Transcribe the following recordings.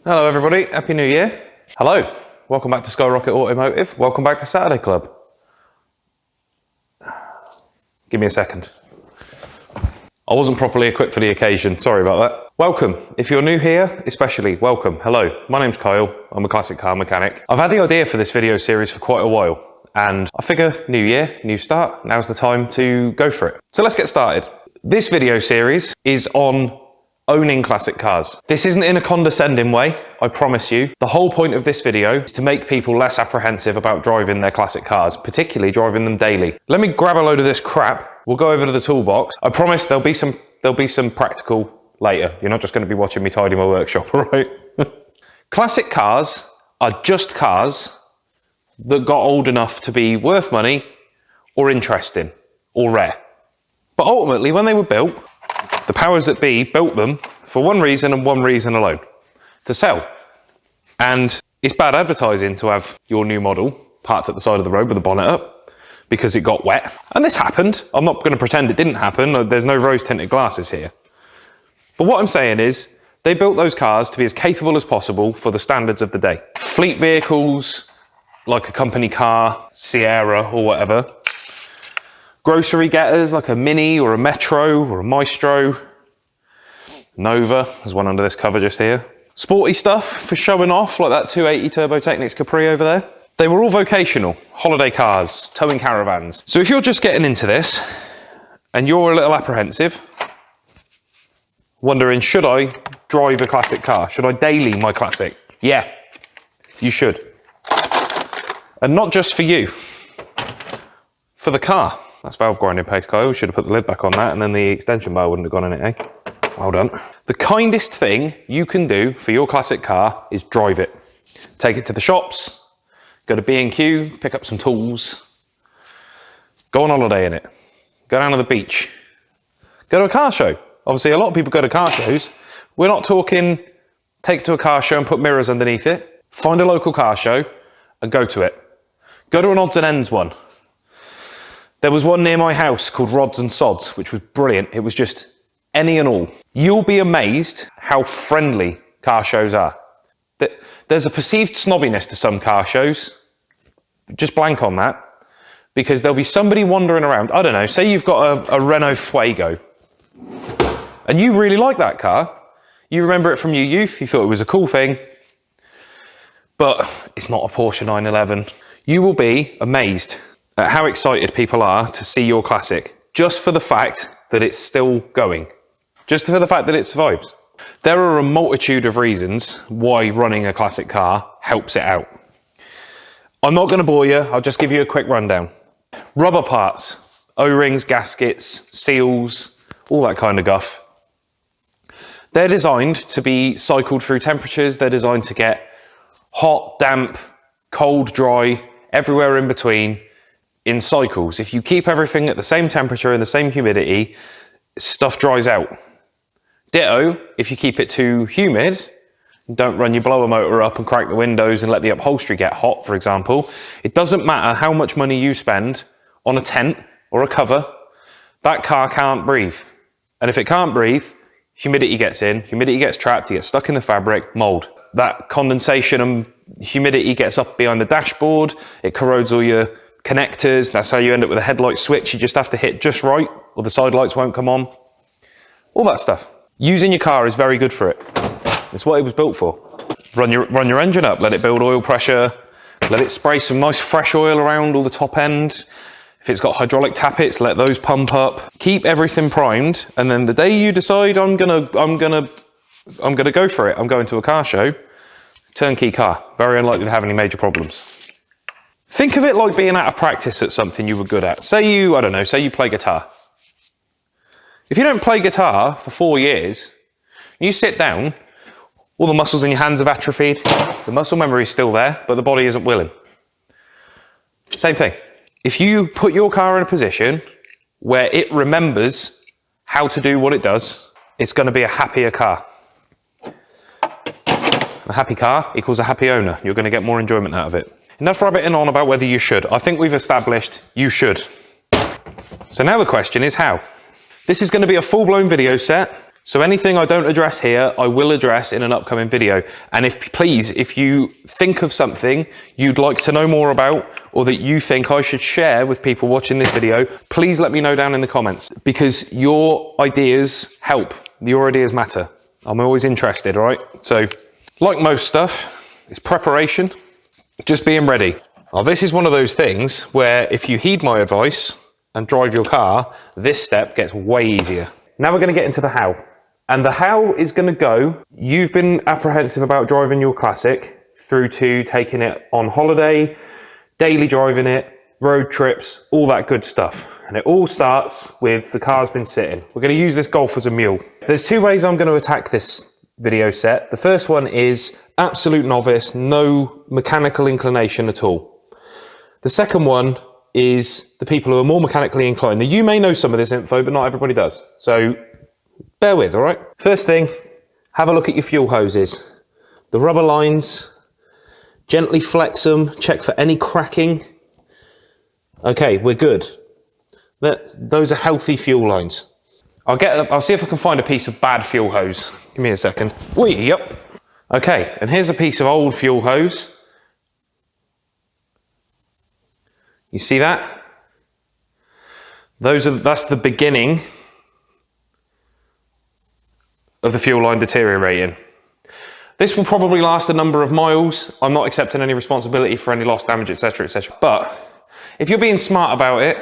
Hello everybody, Happy New Year. Hello, welcome back to SkyRocket Automotive. Welcome back to Saturday Club. Give me a second. I wasn't properly equipped for the occasion, sorry about that. Welcome, if you're new here, especially welcome. Hello, my name's Kyle, I'm a classic car mechanic. I've had the idea for this video series for quite a while, and I figure new year, new start, now's the time to go for it. So let's get started. This video series is on owning classic cars. This isn't in a condescending way, I promise you. The whole point of this video is to make people less apprehensive about driving their classic cars, particularly driving them daily. Let me grab a load of this crap. We'll go over to the toolbox. I promise there'll be some practical later. You're not just going to be watching me tidy my workshop, all right? Classic cars are just cars that got old enough to be worth money or interesting or rare. But ultimately, when they were built, the powers that be built them for one reason and one reason alone: to sell. And it's bad advertising to have your new model parked at the side of the road with the bonnet up because it got wet. And this happened. I'm not going to pretend it didn't happen. There's no rose-tinted glasses here. But what I'm saying is they built those cars to be as capable as possible for the standards of the day. Fleet vehicles, like a company car, Sierra or whatever. Grocery getters like a Mini or a Metro or a Maestro. Nova, there's one under this cover just here. Sporty stuff for showing off, like that 280 Turbo Technics Capri over there. They were all vocational, holiday cars, towing caravans. So if you're just getting into this and you're a little apprehensive, wondering, should I drive a classic car? Should I daily my classic? Yeah, you should. And not just for you, for the car. That's valve grinding paste, Kyle. We should have put the lid back on that and then the extension bar wouldn't have gone in it, eh? Well done. The kindest thing you can do for your classic car is drive it. Take it to the shops, go to B&Q, pick up some tools, go on holiday in it, go down to the beach, go to a car show. Obviously, a lot of people go to car shows. We're not talking take it to a car show and put mirrors underneath it. Find a local car show and go to it. Go to an odds and ends one. There was one near my house called Rods and Sods, which was brilliant. It was just any and all. You'll be amazed how friendly car shows are. There's a perceived snobbiness to some car shows. Just blank on that. Because there'll be somebody wandering around. I don't know, say you've got a Renault Fuego. And you really like that car. You remember it from your youth. You thought it was a cool thing. But it's not a Porsche 911. You will be amazed at how excited people are to see your classic, just for the fact that it's still going, just for the fact that it survives. There are a multitude of reasons why running a classic car helps it out. I'm not going to bore you, I'll just give you a quick rundown. Rubber parts, O-rings, gaskets, seals, all that kind of guff. They're designed to be cycled through temperatures, they're designed to get hot, damp, cold, dry, everywhere in between, in cycles. If you keep everything at the same temperature and the same humidity, stuff dries out. Ditto, if you keep it too humid, don't run your blower motor up and crack the windows and let the upholstery get hot, for example. It doesn't matter how much money you spend on a tent or a cover, that car can't breathe. And if it can't breathe, humidity gets in, humidity gets trapped, you get stuck in the fabric, mold. That condensation and humidity gets up behind the dashboard, it corrodes all your connectors. That's how you end up with a headlight switch. You just have to hit just right or the side lights won't come on. All that stuff. Using your car is very good for it. It's what it was built for. Run your engine up, let it build oil pressure, let it spray some nice fresh oil around all the top end. If it's got hydraulic tappets, let those pump up. Keep everything primed, and then the day you decide I'm gonna go for it, I'm going to a car show, turnkey car. Very unlikely to have any major problems. Think of it like being out of practice at something you were good at. Say you play guitar. If you don't play guitar for 4 years, you sit down, all the muscles in your hands have atrophied, the muscle memory is still there, but the body isn't willing. Same thing. If you put your car in a position where it remembers how to do what it does, it's going to be a happier car. A happy car equals a happy owner. You're going to get more enjoyment out of it. Enough rabbiting on about whether you should. I think we've established you should. So now the question is how. This is going to be a full-blown video set. So anything I don't address here, I will address in an upcoming video. And if you think of something you'd like to know more about, or that you think I should share with people watching this video, please let me know down in the comments, because your ideas help. Your ideas matter. I'm always interested, all right? So like most stuff, it's preparation, just being ready. Now, this is one of those things where if you heed my advice and drive your car, this step gets way easier. Now we're going to get into the how. And the how is going to go, you've been apprehensive about driving your Classic through to taking it on holiday, daily driving it, road trips, all that good stuff. And it all starts with the car's been sitting. We're going to use this Golf as a mule. There's two ways I'm going to attack this video set. The first one is absolute novice, no mechanical inclination at all. The second one is the people who are more mechanically inclined. Now, you may know some of this info, but not everybody does. So bear with, all right? First thing, have a look at your fuel hoses. The rubber lines, gently flex them, check for any cracking. Okay, we're good. Those are healthy fuel lines. I'll see if I can find a piece of bad fuel hose. Give me a second. Yep. Okay, and here's a piece of old fuel hose. You see that? That's the beginning of the fuel line deteriorating. This will probably last a number of miles. I'm not accepting any responsibility for any lost damage, etc., etc. But if you're being smart about it,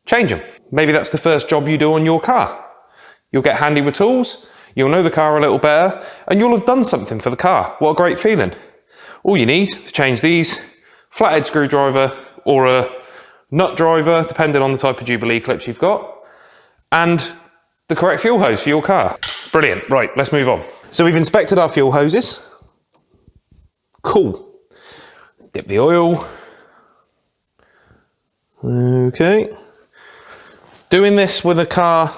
change them. Maybe that's the first job you do on your car. You'll get handy with tools, you'll know the car a little better, and you'll have done something for the car. What a great feeling. All you need to change these, flathead screwdriver or a nut driver, depending on the type of Jubilee clips you've got, and the correct fuel hose for your car. Brilliant. Right, let's move on. So we've inspected our fuel hoses. Cool. Dip the oil. Okay. Doing this with a car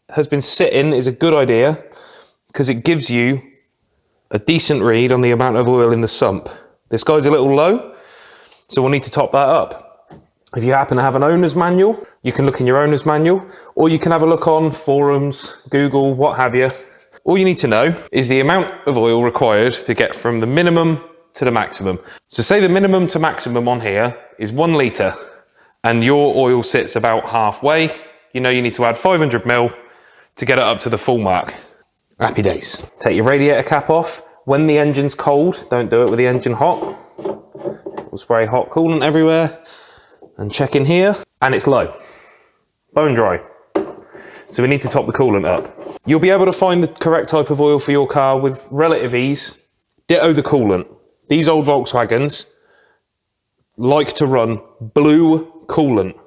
has been sitting is a good idea because it gives you a decent read on the amount of oil in the sump. This guy's a little low, so we'll need to top that up. If you happen to have an owner's manual, you can look in your owner's manual, or you can have a look on forums, Google, what have you. All you need to know is the amount of oil required to get from the minimum to the maximum. So say the minimum to maximum on here is 1 litre, and your oil sits about halfway. You know you need to add 500 ml to get it up to the full mark. Happy days. Take your radiator cap off. When the engine's cold, don't do it with the engine hot. We'll spray hot coolant everywhere. And check in here, and it's low. Bone dry. So we need to top the coolant up. You'll be able to find the correct type of oil for your car with relative ease. Ditto the coolant. These old Volkswagens like to run blue coolant,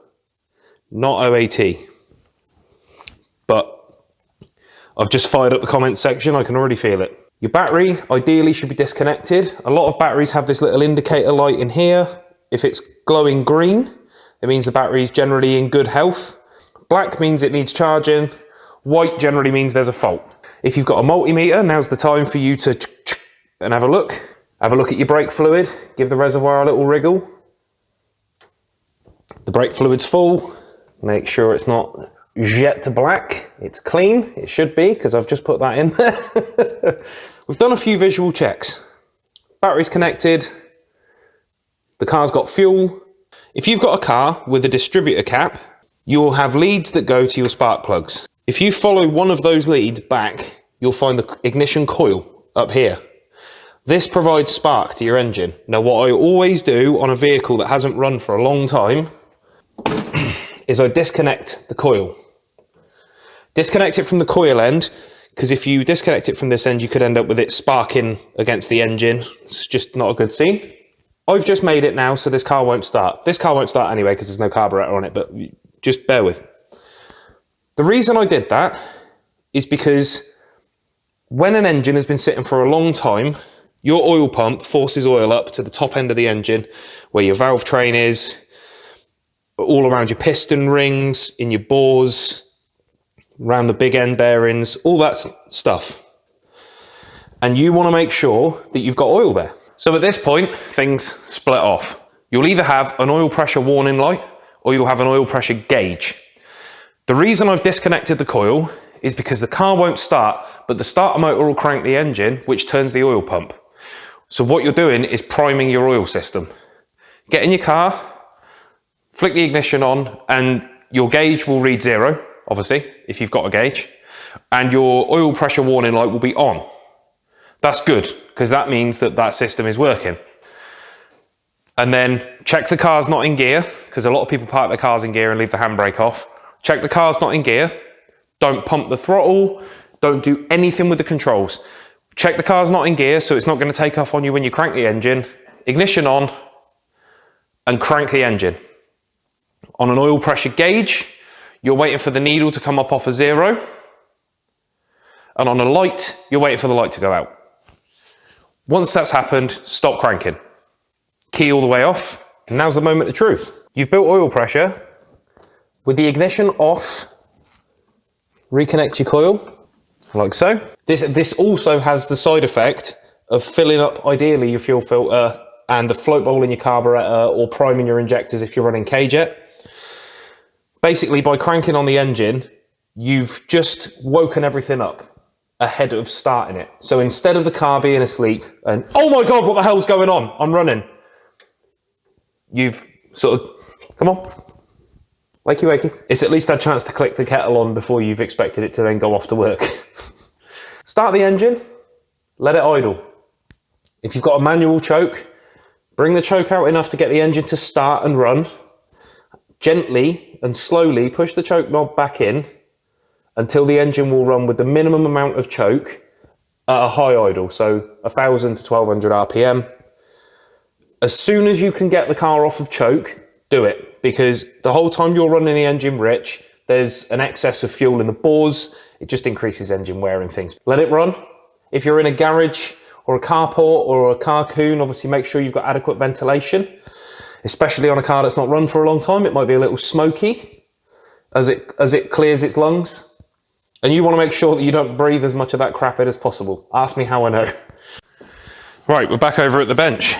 not OAT. But I've just fired up the comment section, I can already feel it. Your battery ideally should be disconnected. A lot of batteries have this little indicator light in here. If it's glowing green, it means the battery is generally in good health. Black means it needs charging. White generally means there's a fault. If you've got a multimeter, now's the time for you to and have a look. Have a look at your brake fluid. Give the reservoir a little wriggle. The brake fluid's full. Make sure it's not jet to black. It's clean. It should be, because I've just put that in there. We've done a few visual checks. Battery's connected. The car's got fuel. If you've got a car with a distributor cap, you'll have leads that go to your spark plugs. If you follow one of those leads back, you'll find the ignition coil up here. This provides spark to your engine. Now, what I always do on a vehicle that hasn't run for a long time is I disconnect the coil. Disconnect it from the coil end, because if you disconnect it from this end, you could end up with it sparking against the engine. It's just not a good scene. I've just made it now so this car won't start. This car won't start anyway because there's no carburetor on it, but just bear with. The reason I did that is because when an engine has been sitting for a long time, your oil pump forces oil up to the top end of the engine where your valve train is, all around your piston rings, in your bores, around the big end bearings, all that stuff. And you want to make sure that you've got oil there. So at this point, things split off. You'll either have an oil pressure warning light or you'll have an oil pressure gauge. The reason I've disconnected the coil is because the car won't start, but the starter motor will crank the engine, which turns the oil pump. So what you're doing is priming your oil system. Get in your car, flick the ignition on, and your gauge will read 0, obviously, if you've got a gauge, and your oil pressure warning light will be on. That's good, because that means that that system is working. And then check the car's not in gear, because a lot of people park their cars in gear and leave the handbrake off. Check the car's not in gear. Don't pump the throttle. Don't do anything with the controls. Check the car's not in gear, so it's not going to take off on you when you crank the engine. Ignition on, and crank the engine. On an oil pressure gauge, you're waiting for the needle to come up off of 0. And on a light, you're waiting for the light to go out. Once that's happened, stop cranking. Key all the way off, and now's the moment of truth. You've built oil pressure. With the ignition off, reconnect your coil, like so. This also has the side effect of filling up, ideally, your fuel filter and the float bowl in your carburetor, or priming your injectors if you're running K-Jet. Basically, by cranking on the engine, you've just woken everything up ahead of starting it. So instead of the car being asleep and, oh my God, what the hell's going on? I'm running. You've sort of, come on, wakey wakey. It's at least had a chance to click the kettle on before you've expected it to then go off to work. Start the engine, let it idle. If you've got a manual choke, bring the choke out enough to get the engine to start and run. Gently and slowly push the choke knob back in until the engine will run with the minimum amount of choke at a high idle, so 1,000 to 1,200 RPM. As soon as you can get the car off of choke, do it, because the whole time you're running the engine rich, there's an excess of fuel in the bores. It just increases engine wear and things. Let it run. If you're in a garage or a carport or a carcoon, obviously make sure you've got adequate ventilation, especially on a car that's not run for a long time. It might be a little smoky as it clears its lungs. And you want to make sure that you don't breathe as much of that crap in as possible. Ask me how I know. Right, we're back over at the bench.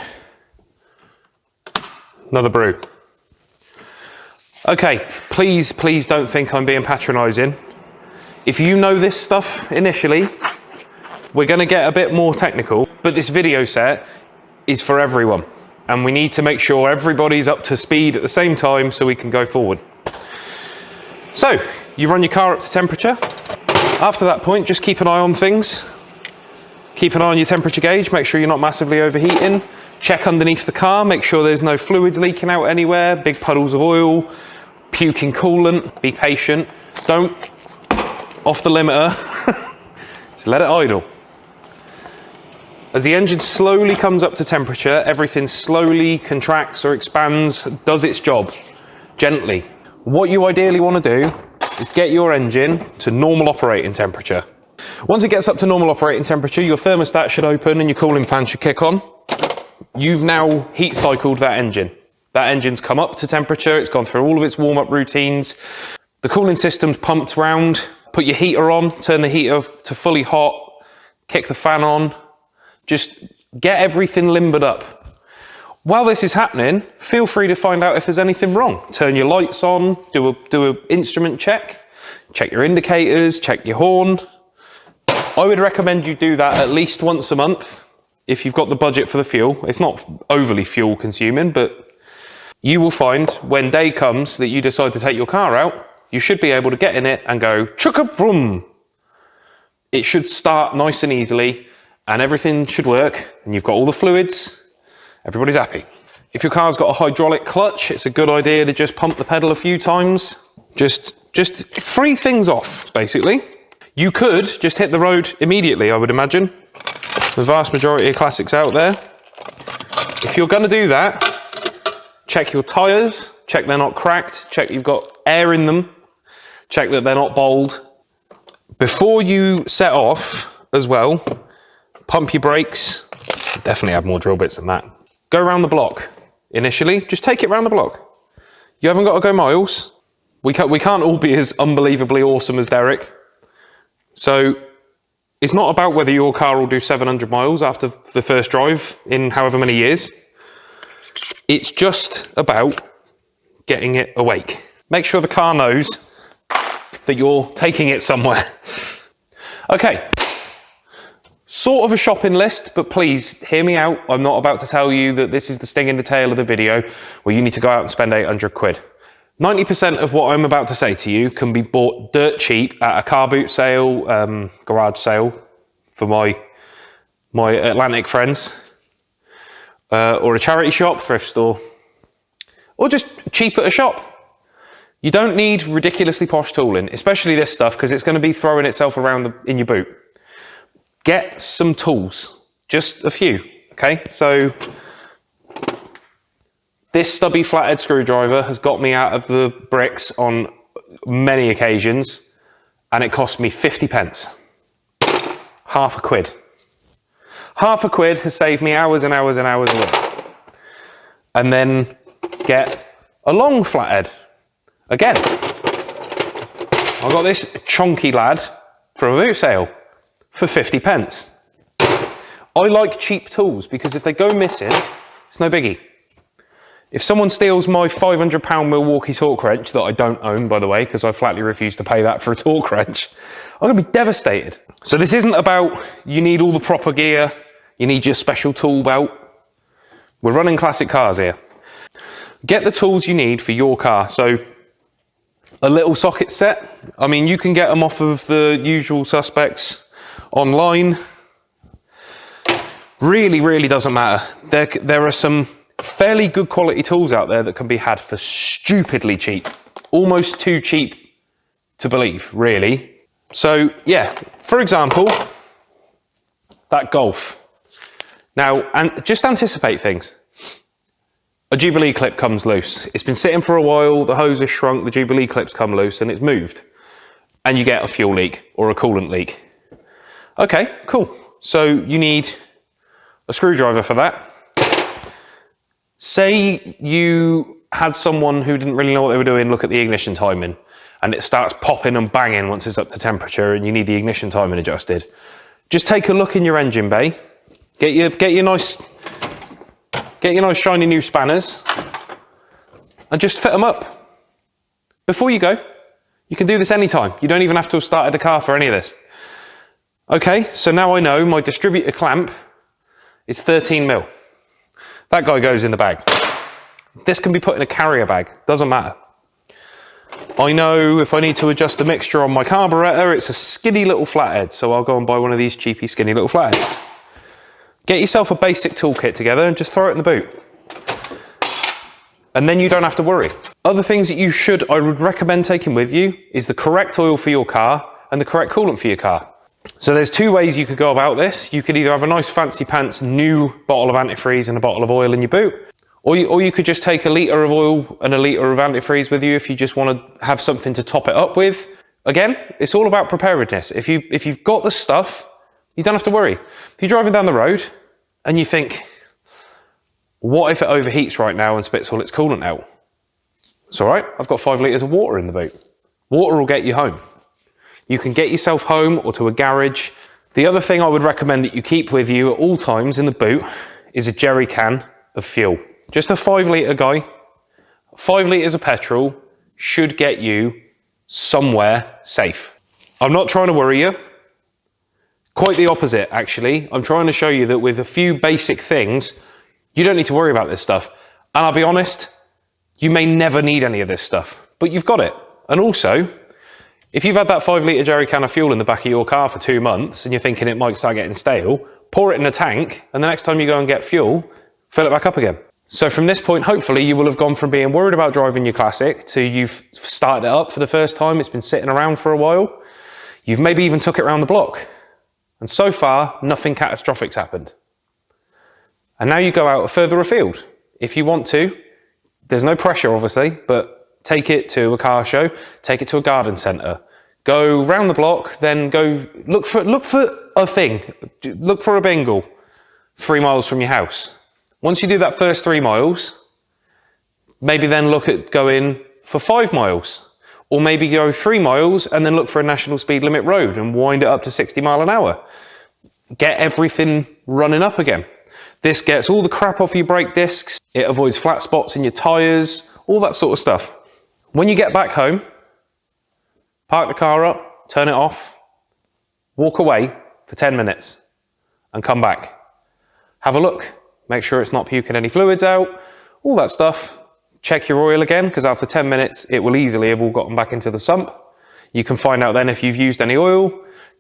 Another brew. Okay, please don't think I'm being patronising. If you know this stuff initially, we're going to get a bit more technical, but this video set is for everyone. And we need to make sure everybody's up to speed at the same time so we can go forward. So, you run your car up to temperature. After that point, just keep an eye on things. Keep an eye on your temperature gauge, make sure you're not massively overheating. Check underneath the car, make sure there's no fluids leaking out anywhere, big puddles of oil, puking coolant. Be patient. Don't off the limiter. Just let it idle. As the engine slowly comes up to temperature, everything slowly contracts or expands, does its job, gently. What you ideally want to do is get your engine to normal operating temperature. Once it gets up to normal operating temperature, your thermostat should open and your cooling fan should kick on. You've now heat cycled that engine. That engine's come up to temperature, it's gone through all of its warm-up routines. The cooling system's pumped round. Put your heater on, turn the heater to fully hot, kick the fan on. Just get everything limbered up. While this is happening, feel free to find out if there's anything wrong. Turn your lights on, do an instrument check, check your indicators, check your horn. I would recommend you do that at least once a month if you've got the budget for the fuel. It's not overly fuel consuming, but you will find when day comes that you decide to take your car out, you should be able to get in it and go chugga-vroom. It should start nice and easily and everything should work and you've got all the fluids, everybody's happy. If your car's got a hydraulic clutch, it's a good idea to just pump the pedal a few times. Just free things off, basically. You could just hit the road immediately, I would imagine. The vast majority of classics out there. If you're going to do that, check your tyres, check they're not cracked, check you've got air in them, check that they're not bowled. Before you set off as well, pump your brakes. Definitely have more drill bits than that. Go around the block initially, just take it around the block. You haven't got to go miles. We can't all be as unbelievably awesome as Derek. So it's not about whether your car will do 700 miles after the first drive in however many years. It's just about getting it awake. Make sure the car knows that you're taking it somewhere. Okay, sort of a shopping list, but please hear me out. I'm not about to tell you that this is the sting in the tail of the video where you need to go out and spend 800 quid. 90% of what I'm about to say to you can be bought dirt cheap at a car boot sale, garage sale for my Atlantic friends, or a charity shop, thrift store, or just cheap at a shop. You don't need ridiculously posh tooling, especially this stuff, because it's going to be throwing itself around in your boot. Get some tools, just a few, okay? So this stubby flathead screwdriver has got me out of the bricks on many occasions, and it cost me 50 pence. Half a quid. Half a quid has saved me hours and hours and hours of work. And then get a long flathead. Again, I got this chunky lad from a boot sale for 50 pence. I like cheap tools because if they go missing, it's no biggie. If someone steals my £500 Milwaukee torque wrench, that I don't own, by the way, because I flatly refuse to pay that for a torque wrench, I'm going to be devastated. So this isn't about you need all the proper gear, you need your special tool belt. We're running classic cars here. Get the tools you need for your car. So a little socket set. I mean, you can get them off of the usual suspects online. Really doesn't matter. There are some fairly good quality tools out there that can be had for stupidly cheap. Almost too cheap to believe, really. So yeah, for example, that Golf. Now, and just anticipate things. A Jubilee clip comes loose. It's been sitting for a while, the hose has shrunk, the Jubilee clip's come loose and it's moved. And you get a fuel leak or a coolant leak. Okay, cool. So you need a screwdriver for that. Say you had someone who didn't really know what they were doing look at the ignition timing and it starts popping and banging once it's up to temperature and you need the ignition timing adjusted. Just take a look in your engine bay, get your nice shiny new spanners and just fit them up. Before you go, you can do this anytime. You don't even have to have started the car for any of this. Okay, so now I know my distributor clamp is 13 mil. That guy goes in the bag. This can be put in a carrier bag, doesn't matter. I know if I need to adjust the mixture on my carburetor, it's a skinny little flathead, so I'll go and buy one of these cheapy skinny little flatheads. Get yourself a basic toolkit together and just throw it in the boot. And then you don't have to worry. Other things that I would recommend taking with you is the correct oil for your car and the correct coolant for your car. So there's two ways you could go about this. You could either have a nice fancy pants new bottle of antifreeze and a bottle of oil in your boot, or you could just take a litre of oil and a litre of antifreeze with you if you just want to have something to top it up with. Again, it's all about preparedness. If you've got the stuff, you don't have to worry. If you're driving down the road and you think, what if it overheats right now and spits all its coolant out? It's all right, I've got 5 litres of water in the boot. Water will get you home. You can get yourself home or to a garage. The other thing I would recommend that you keep with you at all times in the boot is a jerry can of fuel. Just a 5 litre guy. 5 litres of petrol should get you somewhere safe. I'm not trying to worry you. Quite the opposite, actually. I'm trying to show you that with a few basic things, you don't need to worry about this stuff. And I'll be honest, you may never need any of this stuff, but you've got it. And also, if you've had that 5 litre jerry can of fuel in the back of your car for 2 months and you're thinking it might start getting stale, pour it in a tank and the next time you go and get fuel, fill it back up again. So from this point, hopefully you will have gone from being worried about driving your Classic to you've started it up for the first time, it's been sitting around for a while, you've maybe even took it around the block. And so far, nothing catastrophic's happened. And now you go out further afield. If you want to, there's no pressure obviously, but take it to a car show, take it to a garden centre, go round the block, then go look for a thing, look for a bingle 3 miles from your house. Once you do that first 3 miles, maybe then look at going for 5 miles, or maybe go 3 miles and then look for a national speed limit road and wind it up to 60 mile an hour. Get everything running up again. This gets all the crap off your brake discs, it avoids flat spots in your tyres, all that sort of stuff. When you get back home, Park the car up, turn it off, walk away for 10 minutes and come back. Have a look, make sure it's not puking any fluids out, all that stuff. Check your oil again, because after 10 minutes, it will easily have all gotten back into the sump. You can find out then if you've used any oil.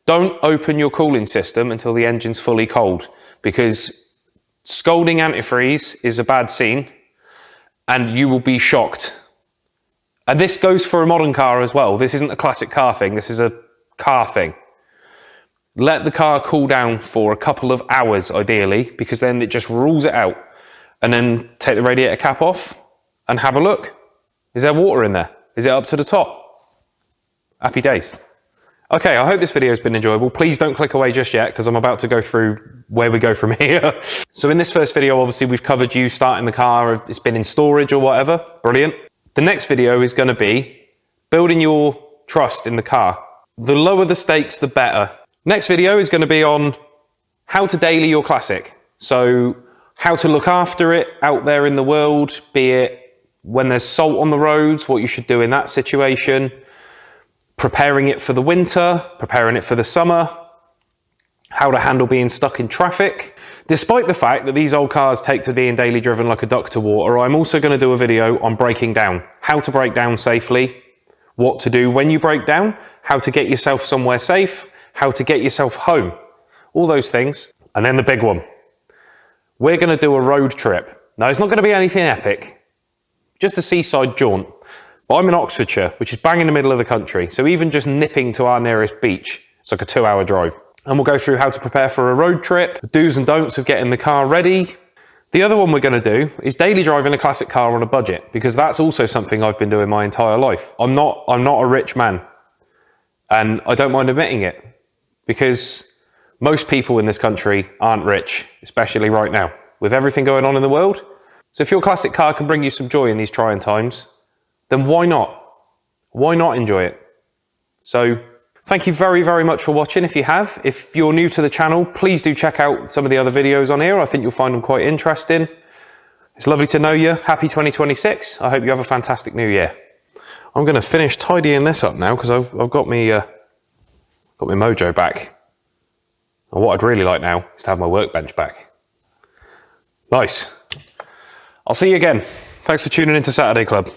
Don't open your cooling system until the engine's fully cold, because scalding antifreeze is a bad scene and you will be shocked. And this goes for a modern car as well. This isn't a classic car thing, this is a car thing. Let the car cool down for a couple of hours ideally, because then it just rules it out. And then take the radiator cap off and have a look. Is there water in there? Is it up to the top? Happy days. Okay, I hope this video has been enjoyable. Please don't click away just yet, because I'm about to go through where we go from here. So in this first video, obviously we've covered you starting the car, it's been in storage or whatever. Brilliant. The next video is going to be building your trust in the car. The lower the stakes, the better. Next video is going to be on how to daily your classic. So how to look after it out there in the world, be it when there's salt on the roads, what you should do in that situation, preparing it for the winter, preparing it for the summer, how to handle being stuck in traffic. Despite the fact that these old cars take to being daily driven like a duck to water, I'm also going to do a video on breaking down, how to break down safely, what to do when you break down, how to get yourself somewhere safe, how to get yourself home, all those things. And then the big one, we're going to do a road trip. Now it's not going to be anything epic, just a seaside jaunt. But I'm in Oxfordshire, which is bang in the middle of the country. So even just nipping to our nearest beach, it's like a 2-hour drive. And we'll go through how to prepare for a road trip, the do's and don'ts of getting the car ready. The other one we're going to do is daily driving a classic car on a budget, because that's also something I've been doing my entire life. I'm not a rich man, and I don't mind admitting it, because most people in this country aren't rich, especially right now, with everything going on in the world. So if your classic car can bring you some joy in these trying times, then why not? Why not enjoy it? So thank you very, very much for watching. If you have, if you're new to the channel, please do check out some of the other videos on here. I think you'll find them quite interesting. It's lovely to know you. Happy 2026. I hope you have a fantastic new year. I'm going to finish tidying this up now, because I've got my mojo back. And what I'd really like now is to have my workbench back. Nice. I'll see you again. Thanks for tuning into Saturday Club.